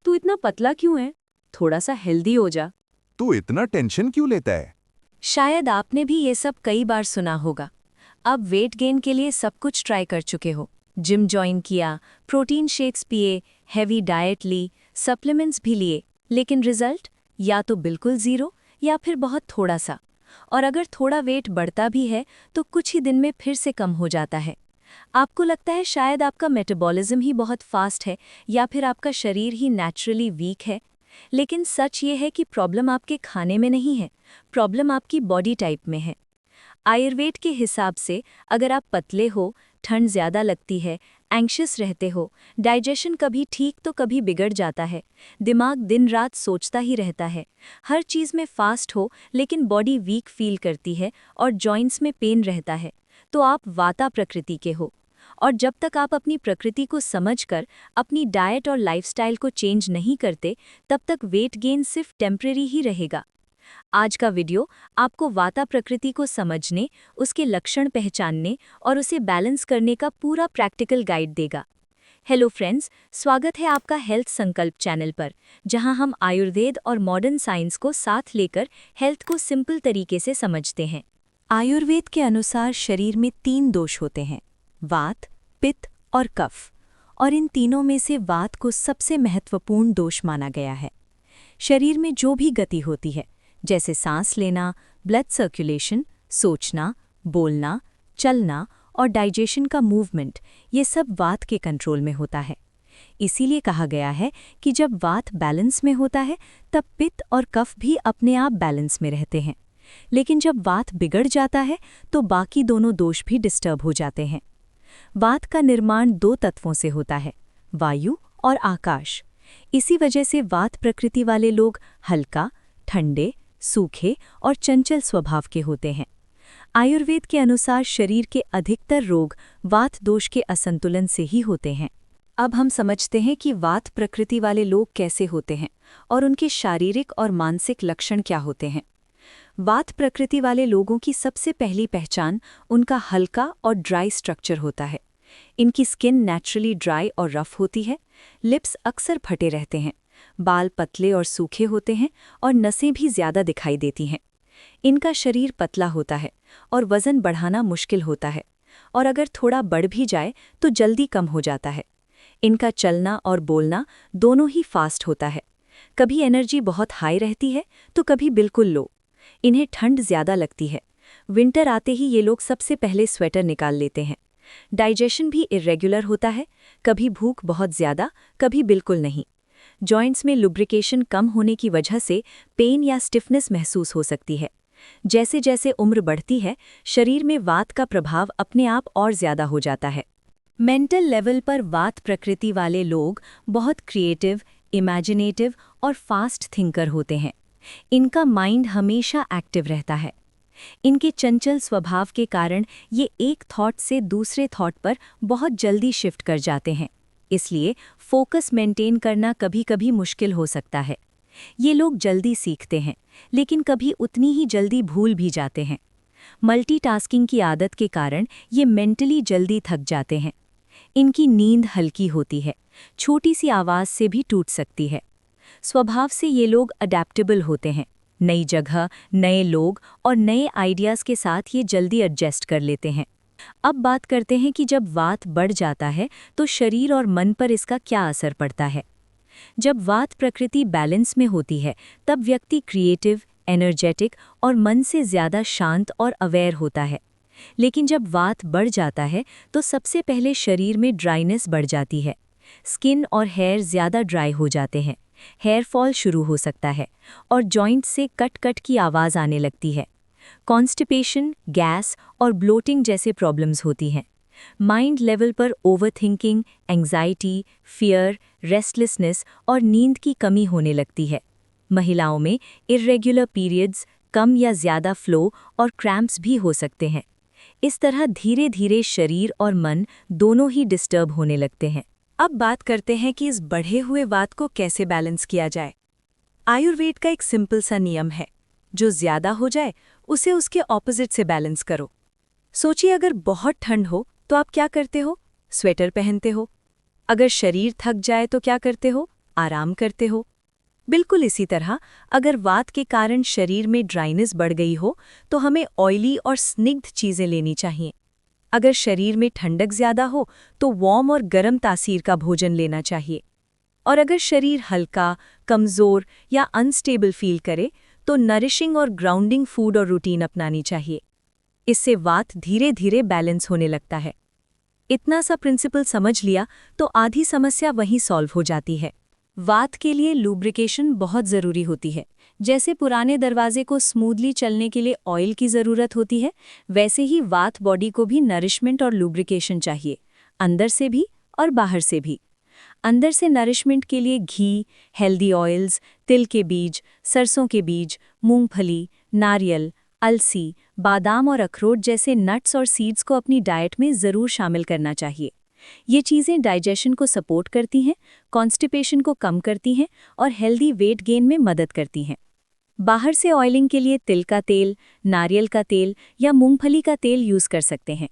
तू इतना पतला क्यों है? थोड़ा सा हेल्दी हो जा। तू इतना टेंशन क्यों लेता है? शायद आपने भी ये सब कई बार सुना होगा। अब वेट गेन के लिए सब कुछ ट्राई कर चुके हो। जिम ज्वाइन किया, प्रोटीन शेक्स पिए, हेवी डाइट ली, सप्लीमेंट्स भी लिए, लेकिन रिजल्ट या तो बिल्कुल ज़ीरो या फिर बहुत थोड़ा सा। और अगर थोड़ा वेट बढ़ता भी है तो कुछ ही दिन में फिर से कम हो जाता है। आपको लगता है शायद आपका मेटाबॉलिज्म ही बहुत फास्ट है या फिर आपका शरीर ही नेचुरली वीक है। लेकिन सच ये है कि प्रॉब्लम आपके खाने में नहीं है, प्रॉब्लम आपकी बॉडी टाइप में है। आयुर्वेद के हिसाब से अगर आप पतले हो, ठंड ज़्यादा लगती है, एंग्शियस रहते हो, डाइजेशन कभी ठीक तो कभी बिगड़ जाता है, दिमाग दिन रात सोचता ही रहता है, हर चीज़ में फास्ट हो लेकिन बॉडी वीक फील करती है और जॉइंट्स में पेन रहता है, तो आप वाता प्रकृति के हो। और जब तक आप अपनी प्रकृति को समझकर अपनी डाइट और लाइफस्टाइल को चेंज नहीं करते, तब तक वेट गेन सिर्फ टेम्परेरी ही रहेगा। आज का वीडियो आपको वाता प्रकृति को समझने, उसके लक्षण पहचानने और उसे बैलेंस करने का पूरा प्रैक्टिकल गाइड देगा। हेलो फ्रेंड्स, स्वागत है आपका हेल्थ संकल्प चैनल पर, जहां हम आयुर्वेद और मॉडर्न साइंस को साथ लेकर हेल्थ को सिंपल तरीके से समझते हैं। आयुर्वेद के अनुसार शरीर में 3 दोष होते हैं, वात, पित्त और कफ, और इन तीनों में से वात को सबसे महत्वपूर्ण दोष माना गया है। शरीर में जो भी गति होती है, जैसे सांस लेना, ब्लड सर्कुलेशन, सोचना, बोलना, चलना और डाइजेशन का मूवमेंट, ये सब वात के कंट्रोल में होता है। इसीलिए कहा गया है कि जब वात बैलेंस में होता है तब पित्त और कफ भी अपने आप बैलेंस में रहते हैं। लेकिन जब वात बिगड़ जाता है तो बाकी दोनों दोष भी डिस्टर्ब हो जाते हैं। वात का निर्माण 2 तत्वों से होता है, वायु और आकाश। इसी वजह से वात प्रकृति वाले लोग हल्का, ठंडे, सूखे और चंचल स्वभाव के होते हैं। आयुर्वेद के अनुसार शरीर के अधिकतर रोग वात दोष के असंतुलन से ही होते हैं। अब हम समझते हैं कि वात प्रकृति वाले लोग कैसे होते हैं और उनके शारीरिक और मानसिक लक्षण क्या होते हैं। वात प्रकृति वाले लोगों की सबसे पहली पहचान उनका हल्का और ड्राई स्ट्रक्चर होता है। इनकी स्किन नेचुरली ड्राई और रफ होती है, लिप्स अक्सर फटे रहते हैं, बाल पतले और सूखे होते हैं और नसें भी ज़्यादा दिखाई देती हैं। इनका शरीर पतला होता है और वज़न बढ़ाना मुश्किल होता है, और अगर थोड़ा बढ़ भी जाए तो जल्दी कम हो जाता है। इनका चलना और बोलना दोनों ही फास्ट होता है। कभी एनर्जी बहुत हाई रहती है तो कभी बिल्कुल लो। इन्हें ठंड ज़्यादा लगती है। विंटर आते ही ये लोग सबसे पहले स्वेटर निकाल लेते हैं। डाइजेशन भी इर्रेगुलर होता है, कभी भूख बहुत ज़्यादा, कभी बिल्कुल नहीं। जॉइंट्स में लुब्रिकेशन कम होने की वजह से पेन या स्टिफनेस महसूस हो सकती है। जैसे जैसे उम्र बढ़ती है, शरीर में वात का प्रभाव अपने आप और ज़्यादा हो जाता है। मेंटल लेवल पर वात प्रकृति वाले लोग बहुत क्रिएटिव, इमेजिनेटिव और फास्ट थिंकर होते हैं। इनका माइंड हमेशा एक्टिव रहता है। इनके चंचल स्वभाव के कारण ये एक थॉट से दूसरे थॉट पर बहुत जल्दी शिफ्ट कर जाते हैं। इसलिए फोकस मेंटेन करना कभी-कभी मुश्किल हो सकता है। ये लोग जल्दी सीखते हैं, लेकिन कभी उतनी ही जल्दी भूल भी जाते हैं। मल्टीटास्किंग की आदत के कारण ये मेंटली जल्दी थक जाते हैं। इनकी नींद हल्की होती है, छोटी सी आवाज़ से भी टूट सकती है। स्वभाव से ये लोग अडैप्टेबल होते हैं। नई जगह, नए लोग और नए आइडियाज़ के साथ ये जल्दी एडजस्ट कर लेते हैं। अब बात करते हैं कि जब वात बढ़ जाता है तो शरीर और मन पर इसका क्या असर पड़ता है। जब वात प्रकृति बैलेंस में होती है तब व्यक्ति क्रिएटिव, एनर्जेटिक और मन से ज़्यादा शांत और अवेयर होता है। लेकिन जब वात बढ़ जाता है तो सबसे पहले शरीर में ड्राइनेस बढ़ जाती है। स्किन और हेयर ज़्यादा ड्राई हो जाते हैं, हेयर फॉल शुरू हो सकता है और जॉइंट से कट कट की आवाज़ आने लगती है। कॉन्स्टिपेशन, गैस और ब्लोटिंग जैसे प्रॉब्लम्स होती हैं। माइंड लेवल पर ओवरथिंकिंग, एंग्जाइटी, फियर, रेस्टलेसनेस और नींद की कमी होने लगती है। महिलाओं में इर्रेगुलर पीरियड्स, कम या ज़्यादा फ्लो और क्रैम्प्स भी हो सकते हैं। इस तरह धीरे धीरे शरीर और मन दोनों ही डिस्टर्ब होने लगते हैं। अब बात करते हैं कि इस बढ़े हुए वात को कैसे बैलेंस किया जाए। आयुर्वेद का एक सिंपल सा नियम है, जो ज़्यादा हो जाए उसे उसके ऑपोजिट से बैलेंस करो। सोचिए, अगर बहुत ठंड हो तो आप क्या करते हो? स्वेटर पहनते हो। अगर शरीर थक जाए तो क्या करते हो? आराम करते हो। बिल्कुल इसी तरह अगर वात के कारण शरीर में ड्राइनेस बढ़ गई हो तो हमें ऑयली और स्निग्ध चीज़ें लेनी चाहिए। अगर शरीर में ठंडक ज़्यादा हो तो वार्म और गर्म तासीर का भोजन लेना चाहिए। और अगर शरीर हल्का, कमज़ोर या अनस्टेबल फील करे तो नरिशिंग और ग्राउंडिंग फूड और रूटीन अपनानी चाहिए। इससे वात धीरे धीरे बैलेंस होने लगता है। इतना सा प्रिंसिपल समझ लिया तो आधी समस्या वहीं सॉल्व हो जाती है। वात के लिए लुब्रिकेशन बहुत ज़रूरी होती है। जैसे पुराने दरवाजे को स्मूथली चलने के लिए ऑयल की ज़रूरत होती है, वैसे ही वात बॉडी को भी नरिशमेंट और लुब्रिकेशन चाहिए, अंदर से भी और बाहर से भी। अंदर से नरिशमेंट के लिए घी, हेल्दी ऑयल्स, तिल के बीज, सरसों के बीज, मूंगफली, नारियल, अलसी, बादाम और अखरोट जैसे नट्स और सीड्स को अपनी डाइट में ज़रूर शामिल करना चाहिए। ये चीज़ें डाइजेशन को सपोर्ट करती हैं, कॉन्स्टिपेशन को कम करती हैं और हेल्दी वेट गेन में मदद करती हैं। बाहर से ऑयलिंग के लिए तिल का तेल, नारियल का तेल या मूंगफली का तेल यूज़ कर सकते हैं।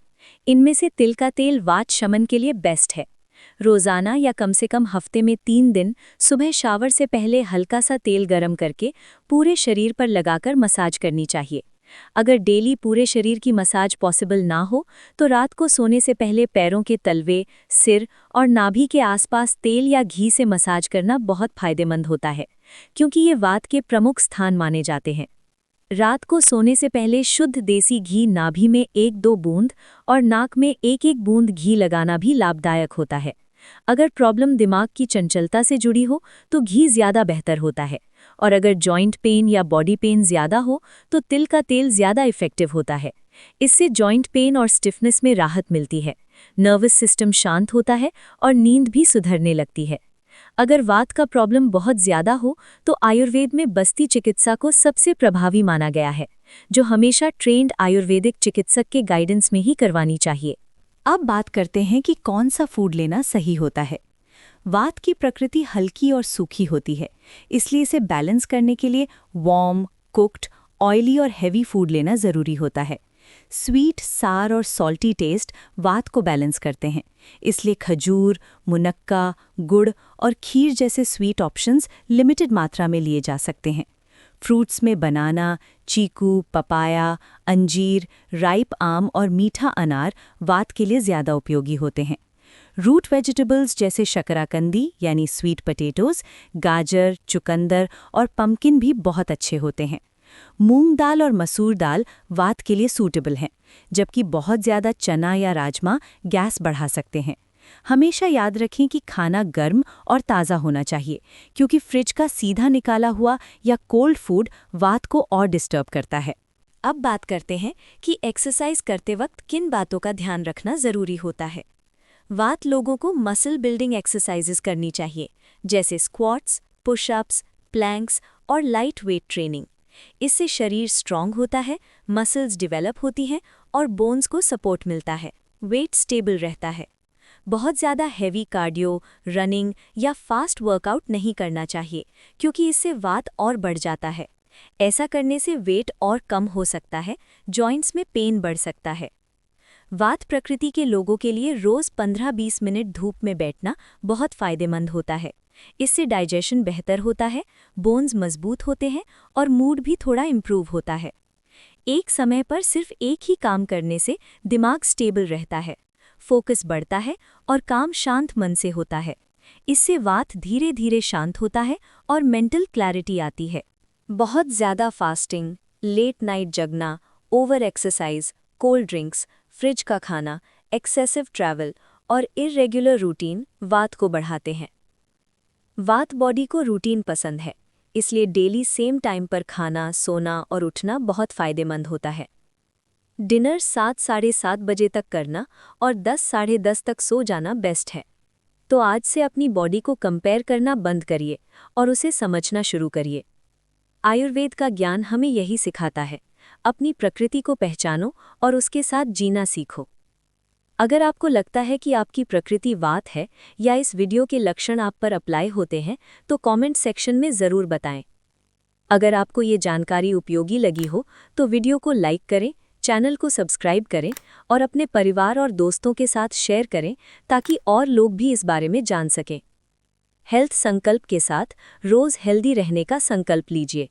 इनमें से तिल का तेल वात शमन के लिए बेस्ट है। रोज़ाना या कम से कम हफ्ते में 3 दिन सुबह शावर से पहले हल्का सा तेल गरम करके पूरे शरीर पर लगाकर मसाज करनी चाहिए। अगर डेली पूरे शरीर की मसाज पॉसिबल ना हो तो रात को सोने से पहले पैरों के तलवे, सिर और नाभि के आसपास तेल या घी से मसाज करना बहुत फायदेमंद होता है, क्योंकि ये वात के प्रमुख स्थान माने जाते हैं। रात को सोने से पहले शुद्ध देसी घी नाभि में 1-2 बूंद और नाक में 1-1 बूंद घी लगाना भी लाभदायक होता है। अगर प्रॉब्लम दिमाग की चंचलता से जुड़ी हो तो घी ज़्यादा बेहतर होता है, और अगर जॉइंट पेन या बॉडी पेन ज़्यादा हो तो तिल का तेल ज़्यादा इफ़ेक्टिव होता है। इससे जॉइंट पेन और स्टिफनेस में राहत मिलती है, नर्वस सिस्टम शांत होता है और नींद भी सुधरने लगती है। अगर वात का प्रॉब्लम बहुत ज़्यादा हो तो आयुर्वेद में बस्ती चिकित्सा को सबसे प्रभावी माना गया है, जो हमेशा ट्रेंड आयुर्वेदिक चिकित्सक के गाइडेंस में ही करवानी चाहिए। अब बात करते हैं कि कौन सा फूड लेना सही होता है। वात की प्रकृति हल्की और सूखी होती है, इसलिए इसे बैलेंस करने के लिए वार्म, कुक्ड, ऑयली और हेवी फूड लेना ज़रूरी होता है। स्वीट, सार और सॉल्टी टेस्ट वात को बैलेंस करते हैं, इसलिए खजूर, मुनक्का, गुड़ और खीर जैसे स्वीट ऑप्शंस लिमिटेड मात्रा में लिए जा सकते हैं। फ्रूट्स में बनाना, चीकू, पपाया, अंजीर, राइप आम और मीठा अनार वात के लिए ज़्यादा उपयोगी होते हैं। रूट वेजिटेबल्स जैसे शकराकंदी यानी स्वीट पोटैटोज़, गाजर, चुकंदर और पम्पकिन भी बहुत अच्छे होते हैं। मूंग दाल और मसूर दाल वात के लिए सूटेबल हैं, जबकि बहुत ज़्यादा चना या राजमा गैस बढ़ा सकते हैं। हमेशा याद रखें कि खाना गर्म और ताज़ा होना चाहिए, क्योंकि फ्रिज का सीधा निकाला हुआ या कोल्ड फूड वात को और डिस्टर्ब करता है। अब बात करते हैं कि एक्सरसाइज करते वक्त किन बातों का ध्यान रखना ज़रूरी होता है। वात लोगों को मसल बिल्डिंग एक्सरसाइजेस करनी चाहिए, जैसे स्क्वाट्स, पुशअप्स, प्लैंक्स और लाइट वेट ट्रेनिंग। इससे शरीर स्ट्रॉन्ग होता है, मसल्स डेवलप होती हैं और बोन्स को सपोर्ट मिलता है, वेट स्टेबल रहता है। बहुत ज़्यादा हैवी कार्डियो, रनिंग या फास्ट वर्कआउट नहीं करना चाहिए, क्योंकि इससे वात और बढ़ जाता है। ऐसा करने से वेट और कम हो सकता है, जॉइंट्स में पेन बढ़ सकता है। वात प्रकृति के लोगों के लिए रोज़ 15-20 मिनट धूप में बैठना बहुत फ़ायदेमंद होता है। इससे डाइजेशन बेहतर होता है, बोन्स मजबूत होते हैं और मूड भी थोड़ा इम्प्रूव होता है। एक समय पर सिर्फ एक ही काम करने से दिमाग स्टेबल रहता है, फोकस बढ़ता है और काम शांत मन से होता है। इससे वात धीरे धीरे शांत होता है और मेंटल क्लैरिटी आती है। बहुत ज़्यादा फास्टिंग, लेट नाइट जगना, over exercise, cold drinks, fridge का खाना, एक्सेसिव ट्रैवल और इर्रेगुलर रूटीन वात को बढ़ाते हैं। वात बॉडी को रूटीन पसंद है, इसलिए डेली सेम टाइम पर खाना, सोना और उठना बहुत फ़ायदेमंद होता है। डिनर 7-7:30 बजे तक करना और 10-10:30 तक सो जाना बेस्ट है। तो आज से अपनी बॉडी को कंपेयर करना बंद करिए और उसे समझना शुरू करिए। आयुर्वेद का ज्ञान हमें यही सिखाता है, अपनी प्रकृति को पहचानो और उसके साथ जीना सीखो। अगर आपको लगता है कि आपकी प्रकृति वात है या इस वीडियो के लक्षण आप पर अप्लाई होते हैं तो कमेंट सेक्शन में ज़रूर बताएं। अगर आपको ये जानकारी उपयोगी लगी हो तो वीडियो को लाइक करें, चैनल को सब्सक्राइब करें और अपने परिवार और दोस्तों के साथ शेयर करें ताकि और लोग भी इस बारे में जान सकें। हेल्थ संकल्प के साथ रोज हेल्दी रहने का संकल्प लीजिए।